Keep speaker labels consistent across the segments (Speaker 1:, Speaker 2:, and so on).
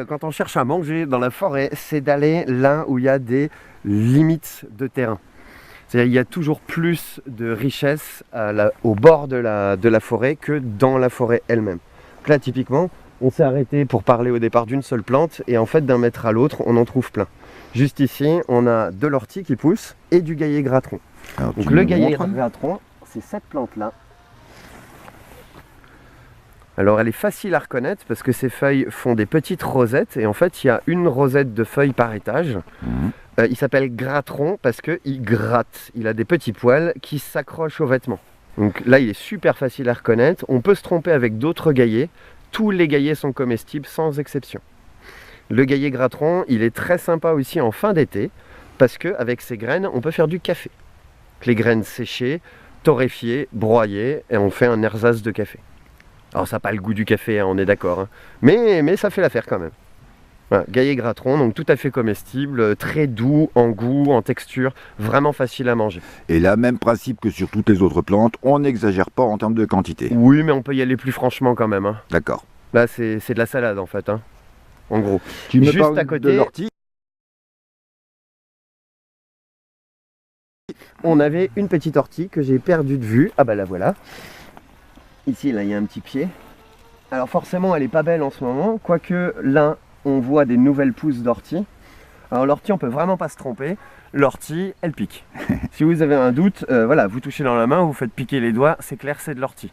Speaker 1: Quand on cherche à manger dans la forêt, c'est d'aller là où il y a des limites de terrain. C'est-à-dire qu'il y a toujours plus de richesse au bord de la forêt que dans la forêt elle-même. Donc là, typiquement, on s'est arrêté pour parler au départ d'une seule plante et en fait, d'un mètre à l'autre, on en trouve plein. Juste ici, on a de l'ortie qui pousse et du gaillet gratteron.
Speaker 2: Alors,
Speaker 1: donc le gaillet gratteron, c'est cette plante-là. Alors elle est facile à reconnaître parce que ses feuilles font des petites rosettes et en fait il y a une rosette de feuilles par étage. Il s'appelle gratteron parce qu'il gratte, il a des petits poils qui s'accrochent aux vêtements. Donc là il est super facile à reconnaître, on peut se tromper avec d'autres gaillets, tous les gaillets sont comestibles sans exception. Le gaillet gratteron il est très sympa aussi en fin d'été parce qu'avec ses graines on peut faire du café. Les graines séchées, torréfiées, broyées et on fait un ersatz de café. Alors ça n'a pas le goût du café, hein, on est d'accord, hein. Mais ça fait l'affaire quand même. Voilà, gaillet gratteron, donc tout à fait comestible, très doux en goût, en texture, vraiment facile à manger.
Speaker 2: Et là, même principe que sur toutes les autres plantes, on n'exagère pas en termes de quantité.
Speaker 1: Oui, mais on peut y aller plus franchement quand même. Hein.
Speaker 2: D'accord.
Speaker 1: Là, c'est de la salade en fait, hein, en gros.
Speaker 2: Tu me
Speaker 1: Juste
Speaker 2: parles
Speaker 1: à côté,
Speaker 2: de l'ortie.
Speaker 1: On avait une petite ortie que j'ai perdue de vue. Ah bah la voilà. Ici, là, il y a un petit pied. Alors forcément, elle n'est pas belle en ce moment, quoique là, on voit des nouvelles pousses d'ortie. Alors l'ortie, on peut vraiment pas se tromper. L'ortie, elle pique. Si vous avez un doute, voilà, vous touchez dans la main, vous faites piquer les doigts, c'est clair, c'est de l'ortie.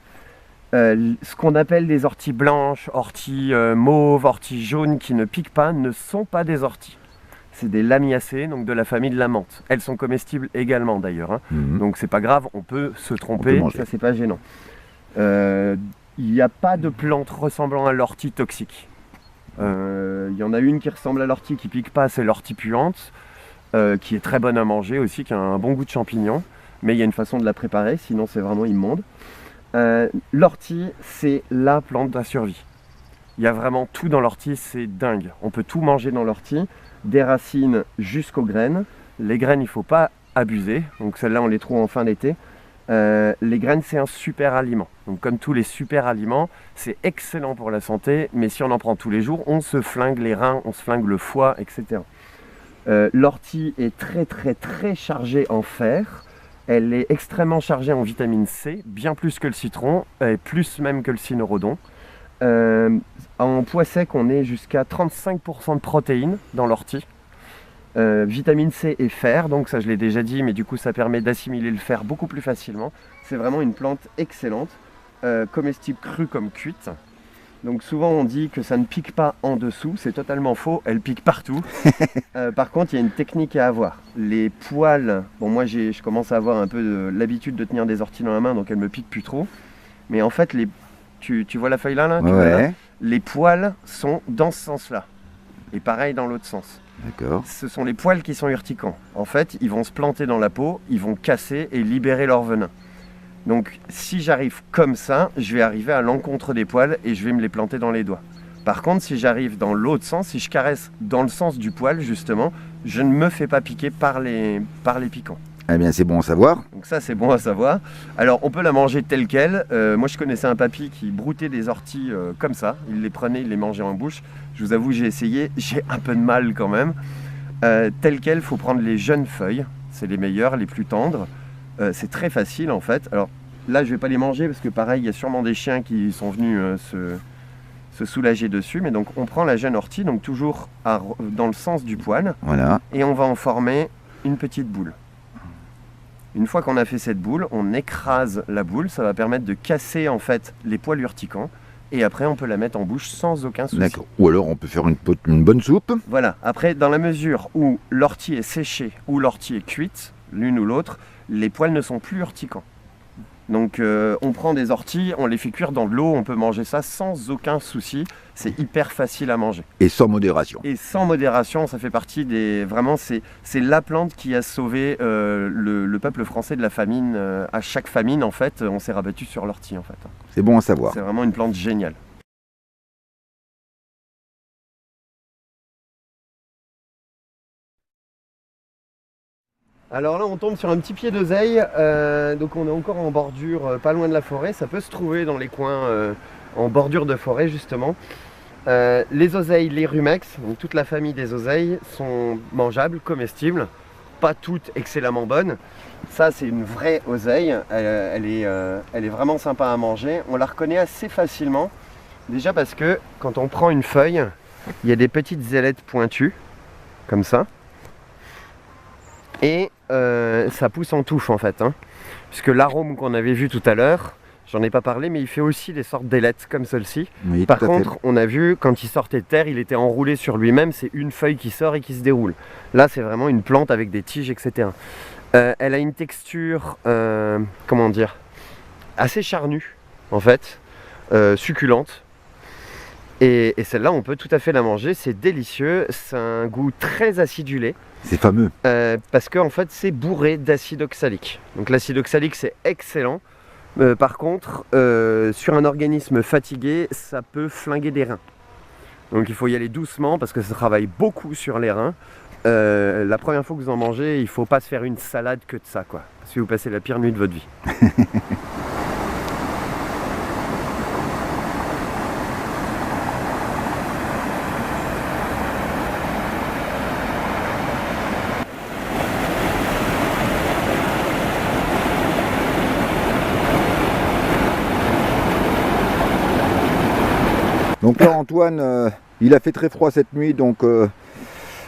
Speaker 1: Ce qu'on appelle des orties blanches, orties mauves, orties jaunes qui ne piquent pas, ne sont pas des orties. C'est des lamiacées, donc de la famille de la menthe. Elles sont comestibles également d'ailleurs. Hein. Donc c'est pas grave, on peut se tromper, ça c'est pas gênant. Il n'y a pas de plante ressemblant à l'ortie toxique. Il y en a une qui ressemble à l'ortie qui pique pas, c'est l'ortie puante, qui est très bonne à manger aussi, qui a un bon goût de champignon, mais il y a une façon de la préparer, sinon c'est vraiment immonde. L'ortie, c'est la plante à survie. Il y a vraiment tout dans l'ortie, c'est dingue. On peut tout manger dans l'ortie, des racines jusqu'aux graines. Les graines, il ne faut pas abuser, donc celles-là on les trouve en fin d'été. Les graines, c'est un super aliment. Donc comme tous les super aliments, c'est excellent pour la santé, mais si on en prend tous les jours, on se flingue les reins, on se flingue le foie, etc. L'ortie est très chargée en fer. Elle est extrêmement chargée en vitamine C, bien plus que le citron, et plus même que le cynorhodon. En poids sec, on est jusqu'à 35% de protéines dans l'ortie. Vitamine C et fer, donc ça je l'ai déjà dit, mais du coup ça permet d'assimiler le fer beaucoup plus facilement. C'est vraiment une plante excellente, comestible crue comme cuite. Donc souvent on dit que ça ne pique pas en dessous, c'est totalement faux, elle pique partout. Par contre il y a une technique à avoir. Les poils, bon moi je commence à avoir un peu l'habitude de tenir des orties dans la main, donc elles me piquent plus trop. Mais en fait, tu vois la feuille là, tu vois là, les poils sont dans ce sens-là. Et pareil dans l'autre sens.
Speaker 2: D'accord.
Speaker 1: Ce sont les poils qui sont urticants. En fait, ils vont se planter dans la peau, ils vont casser et libérer leur venin. Donc, si j'arrive comme ça, je vais arriver à l'encontre des poils et je vais me les planter dans les doigts. Par contre, si j'arrive dans l'autre sens, si je caresse dans le sens du poil, justement, je ne me fais pas piquer par les piquants.
Speaker 2: Eh bien, c'est bon à savoir.
Speaker 1: Donc ça, c'est bon à savoir. Alors, on peut la manger telle quelle. Moi, je connaissais un papy qui broutait des orties comme ça. Il les prenait, il les mangeait en bouche. Je vous avoue, j'ai essayé. J'ai un peu de mal quand même. Telle quelle, il faut prendre les jeunes feuilles. C'est les meilleures, les plus tendres. C'est très facile, en fait. Alors, là, je ne vais pas les manger parce que, pareil, il y a sûrement des chiens qui sont venus se soulager dessus. Mais donc, on prend la jeune ortie, donc toujours dans le sens du poil.
Speaker 2: Voilà.
Speaker 1: Et on va en former une petite boule. Une fois qu'on a fait cette boule, on écrase la boule, ça va permettre de casser en fait les poils urticants et après on peut la mettre en bouche sans aucun souci.
Speaker 2: D'accord. Ou alors on peut faire une bonne soupe.
Speaker 1: Voilà, après dans la mesure où l'ortie est séchée ou l'ortie est cuite, l'une ou l'autre, les poils ne sont plus urticants. Donc on prend des orties, on les fait cuire dans de l'eau, on peut manger ça sans aucun souci, c'est hyper facile à manger.
Speaker 2: Et sans modération.
Speaker 1: Et sans modération, ça fait partie des... Vraiment, c'est la plante qui a sauvé le peuple français de la famine. À chaque famine, en fait, on s'est rabattu sur l'ortie, en fait.
Speaker 2: C'est bon à savoir.
Speaker 1: C'est vraiment une plante géniale. Alors là, on tombe sur un petit pied d'oseille, donc on est encore en bordure, pas loin de la forêt. Ça peut se trouver dans les coins en bordure de forêt, justement. Les oseilles, les rumex, donc toute la famille des oseilles sont mangeables, comestibles, pas toutes excellemment bonnes. Ça c'est une vraie oseille, elle est vraiment sympa à manger. On la reconnaît assez facilement, déjà parce que quand on prend une feuille, il y a des petites ailettes pointues, comme ça. Et ça pousse en touffe en fait, hein, puisque l'arôme qu'on avait vu tout à l'heure, j'en ai pas parlé, mais il fait aussi des sortes d'ailettes comme celle-ci.
Speaker 2: Oui,
Speaker 1: Par
Speaker 2: tout à fait.
Speaker 1: contre, on a vu quand il sortait de terre, il était enroulé sur lui-même, c'est une feuille qui sort et qui se déroule. Là, c'est vraiment une plante avec des tiges, etc. Elle a une texture, comment dire, assez charnue en fait, succulente. Et celle-là, on peut tout à fait la manger, c'est délicieux, c'est un goût très acidulé.
Speaker 2: C'est fameux.
Speaker 1: Parce qu'en fait c'est bourré d'acide oxalique. Donc l'acide oxalique c'est excellent. Par contre, sur un organisme fatigué, ça peut flinguer des reins. Donc il faut y aller doucement parce que ça travaille beaucoup sur les reins. La première fois que vous en mangez, il ne faut pas se faire une salade que de ça, quoi. Parce que vous passez la pire nuit de votre vie.
Speaker 2: Donc là, Antoine, il a fait très froid cette nuit, donc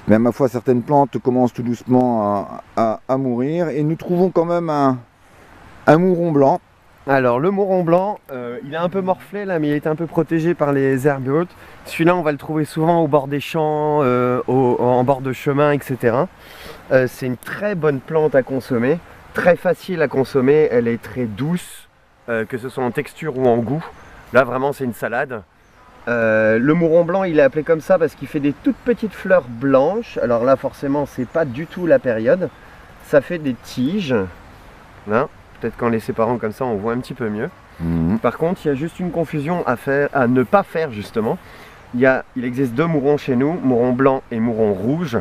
Speaker 2: mais à ma foi, certaines plantes commencent tout doucement à mourir. Et nous trouvons quand même un mouron blanc.
Speaker 1: Alors le mouron blanc, il est un peu morflé là, mais il est un peu protégé par les herbes hautes. Celui-là, on va le trouver souvent au bord des champs, en bord de chemin, etc. C'est une très bonne plante à consommer, très facile à consommer. Elle est très douce, que ce soit en texture ou en goût. Là, vraiment, c'est une salade. Le mouron blanc, il est appelé comme ça parce qu'il fait des toutes petites fleurs blanches. Alors là, forcément, c'est pas du tout la période. Ça fait des tiges. Là, peut-être qu'en les séparant comme ça, on voit un petit peu mieux. Par contre, il y a juste une confusion à ne pas faire justement. Il existe deux mourons chez nous, mouron blanc et mouron rouge.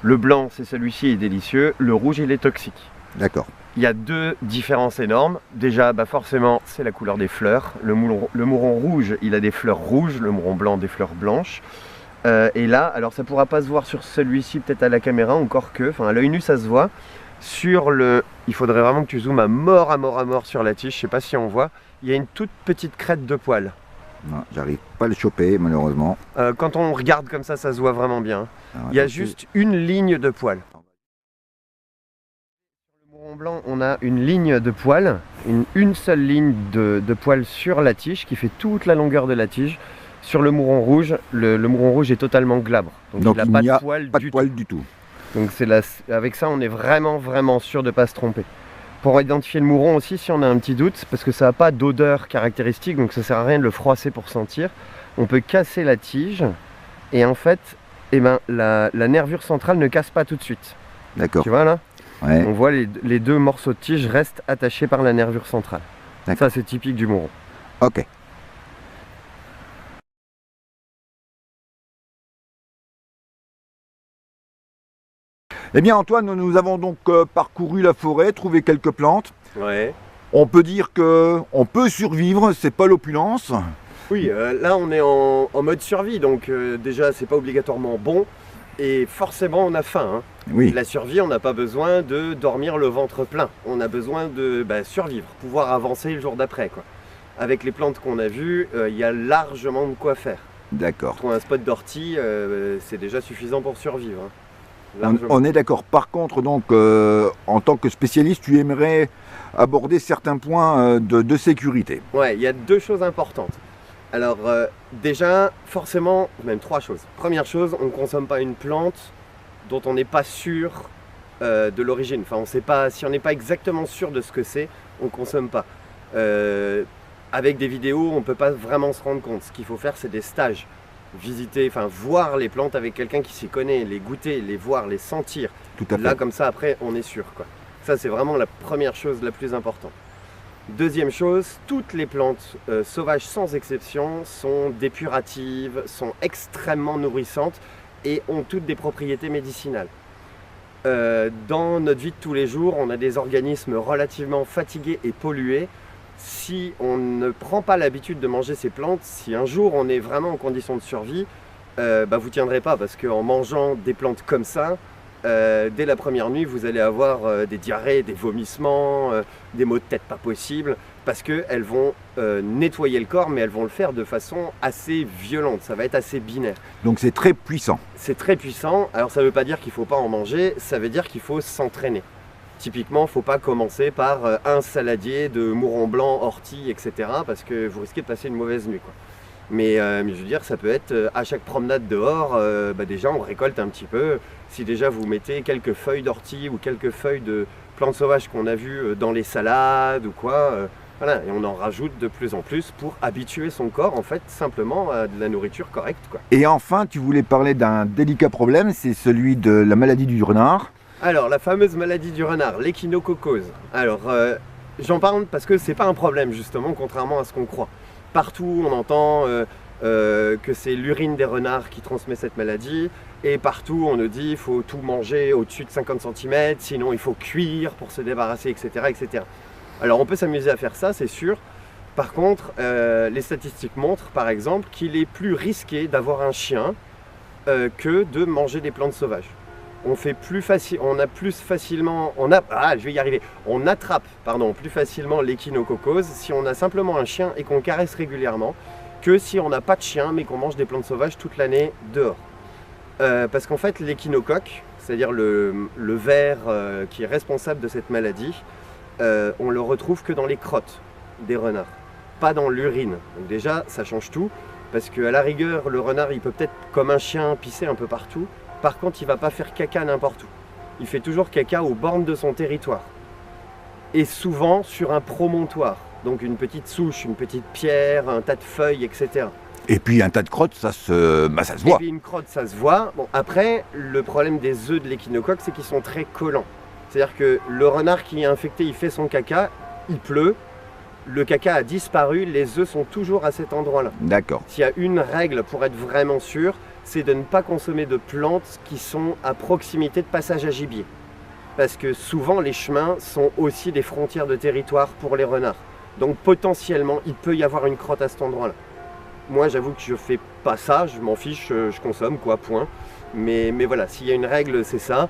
Speaker 1: Le blanc, c'est celui-ci, est délicieux. Le rouge, il est toxique.
Speaker 2: D'accord.
Speaker 1: Il y a deux différences énormes. Déjà, forcément, c'est la couleur des fleurs. Le mouron rouge, il a des fleurs rouges, le mouron blanc, des fleurs blanches. Et là, alors ça ne pourra pas se voir sur celui-ci, peut-être à la caméra, encore que, enfin à l'œil nu, ça se voit. Il faudrait vraiment que tu zoomes à mort sur la tige, je ne sais pas si on voit. Il y a une toute petite crête de poils.
Speaker 2: Non, j'arrive pas à le choper, malheureusement.
Speaker 1: Quand on regarde comme ça se voit vraiment bien.
Speaker 2: Alors,
Speaker 1: Il y a
Speaker 2: attends,
Speaker 1: juste une ligne de poils. Mouron blanc, on a une ligne de poils, une seule ligne de poils sur la tige qui fait toute la longueur de la tige. Sur le mouron rouge, le mouron rouge est totalement glabre. Donc il n'y a pas de poils
Speaker 2: du tout.
Speaker 1: Donc avec ça, on est vraiment sûr de ne pas se tromper. Pour identifier le mouron aussi, si on a un petit doute, parce que ça n'a pas d'odeur caractéristique, donc ça ne sert à rien de le froisser pour sentir, on peut casser la tige et en fait, la nervure centrale ne casse pas tout de suite.
Speaker 2: D'accord.
Speaker 1: Tu vois là?
Speaker 2: Ouais.
Speaker 1: On voit les deux morceaux de tige restent attachés par la nervure centrale. Ça, c'est typique du mouron.
Speaker 2: Ok. Eh bien Antoine, nous avons donc parcouru la forêt, trouvé quelques plantes.
Speaker 1: Ouais.
Speaker 2: On peut dire qu'on peut survivre, c'est pas l'opulence.
Speaker 1: Oui, là on est en mode survie, donc déjà c'est pas obligatoirement bon. Et forcément on a faim. Hein.
Speaker 2: Oui.
Speaker 1: La survie, on n'a pas besoin de dormir le ventre plein. On a besoin de survivre, pouvoir avancer le jour d'après, quoi. Avec les plantes qu'on a vues, il y a largement de quoi faire.
Speaker 2: D'accord.
Speaker 1: Trouver un spot d'ortie, c'est déjà suffisant pour survivre. Hein.
Speaker 2: On est d'accord. Par contre, donc, en tant que spécialiste, tu aimerais aborder certains points de sécurité.
Speaker 1: Ouais, il y a deux choses importantes. Alors, déjà, forcément, même trois choses. Première chose, on ne consomme pas une plante dont on n'est pas sûr de l'origine. Enfin, on sait pas, si on n'est pas exactement sûr de ce que c'est, on ne consomme pas. Avec des vidéos, on ne peut pas vraiment se rendre compte. Ce qu'il faut faire, c'est des stages. Visiter, enfin voir les plantes avec quelqu'un qui s'y connaît, les goûter, les voir, les sentir.
Speaker 2: Tout à fait.
Speaker 1: Là, comme ça, après, on est sûr, quoi. Ça, c'est vraiment la première chose la plus importante. Deuxième chose, toutes les plantes sauvages sans exception sont dépuratives, sont extrêmement nourrissantes et ont toutes des propriétés médicinales. Dans notre vie de tous les jours, on a des organismes relativement fatigués et pollués. si on ne prend pas l'habitude de manger ces plantes, si un jour on est vraiment en condition de survie, vous tiendrez pas, parce qu'en mangeant des plantes comme ça, dès la première nuit, vous allez avoir des diarrhées, des vomissements, des maux de tête pas possibles, parce qu'elles vont nettoyer le corps, mais elles vont le faire de façon assez violente, ça va être assez binaire.
Speaker 2: Donc c'est très puissant.
Speaker 1: C'est très puissant, alors ça ne veut pas dire qu'il ne faut pas en manger, ça veut dire qu'il faut s'entraîner. Typiquement, il ne faut pas commencer par un saladier de mouron blanc, ortie, etc. parce que vous risquez de passer une mauvaise nuit, quoi. Mais je veux dire, ça peut être à chaque promenade dehors, déjà on récolte un petit peu. Si déjà vous mettez quelques feuilles d'ortie ou quelques feuilles de plantes sauvages qu'on a vues dans les salades ou quoi, voilà, et on en rajoute de plus en plus pour habituer son corps en fait simplement à de la nourriture correcte, quoi.
Speaker 2: Et enfin, tu voulais parler d'un délicat problème, c'est celui de la maladie du renard.
Speaker 1: Alors, la fameuse maladie du renard, l'échinococose. Alors, j'en parle parce que c'est pas un problème justement, contrairement à ce qu'on croit. Partout, on entend que c'est l'urine des renards qui transmet cette maladie. Et partout, on nous dit qu'il faut tout manger au-dessus de 50 cm, sinon il faut cuire pour se débarrasser, etc., etc. Alors, on peut s'amuser à faire ça, c'est sûr. Par contre, les statistiques montrent, par exemple, qu'il est plus risqué d'avoir un chien que de manger des plantes sauvages. On attrape plus facilement l'échinococose si on a simplement un chien et qu'on caresse régulièrement que si on n'a pas de chien mais qu'on mange des plantes sauvages toute l'année dehors. Parce qu'en fait l'échinocoque, c'est-à-dire le ver qui est responsable de cette maladie, on le retrouve que dans les crottes des renards, pas dans l'urine. Donc déjà ça change tout, parce qu'à la rigueur le renard il peut peut-être comme un chien pisser un peu partout. Par contre, il ne va pas faire caca n'importe où. Il fait toujours caca aux bornes de son territoire. Et souvent sur un promontoire. Donc une petite souche, une petite pierre, un tas de feuilles, etc.
Speaker 2: Et puis un tas de crottes, ça se voit.
Speaker 1: Et puis une crotte, ça se voit. Bon, après, le problème des œufs de l'échinocoque, c'est qu'ils sont très collants. C'est-à-dire que le renard qui est infecté, il fait son caca, il pleut, le caca a disparu, les œufs sont toujours à cet endroit-là.
Speaker 2: D'accord.
Speaker 1: S'il y a une règle pour être vraiment sûr, c'est de ne pas consommer de plantes qui sont à proximité de passage à gibier. Parce que souvent les chemins sont aussi des frontières de territoire pour les renards. Donc potentiellement il peut y avoir une crotte à cet endroit-là. Moi j'avoue que je fais pas ça, je m'en fiche, je consomme quoi, point. Mais voilà, s'il y a une règle c'est ça.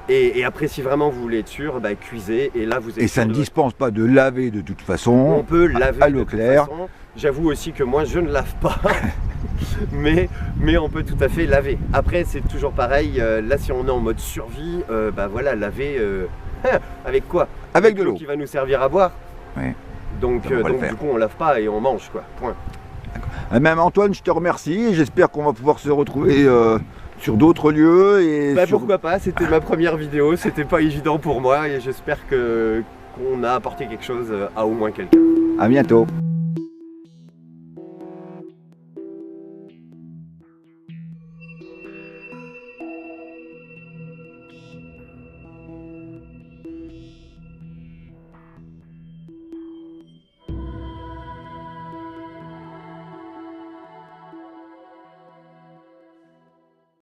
Speaker 1: Et après si vraiment vous voulez être sûr, cuisez et là vous êtes.
Speaker 2: Et ça ne dispense pas de laver de toute façon. On
Speaker 1: peut laver
Speaker 2: à l'eau claire.
Speaker 1: J'avoue aussi que moi je ne lave pas. mais on peut tout à fait laver. Après c'est toujours pareil, là si on est en mode survie, laver avec quoi?
Speaker 2: Avec de l'eau
Speaker 1: qui va nous servir à boire.
Speaker 2: Oui.
Speaker 1: Donc du coup on lave pas et on mange quoi, point.
Speaker 2: Même Antoine, je te remercie et j'espère qu'on va pouvoir se retrouver sur d'autres lieux. Et
Speaker 1: pourquoi pas, c'était ma première vidéo, c'était pas évident pour moi et j'espère qu'on a apporté quelque chose à au moins quelqu'un.
Speaker 2: À bientôt.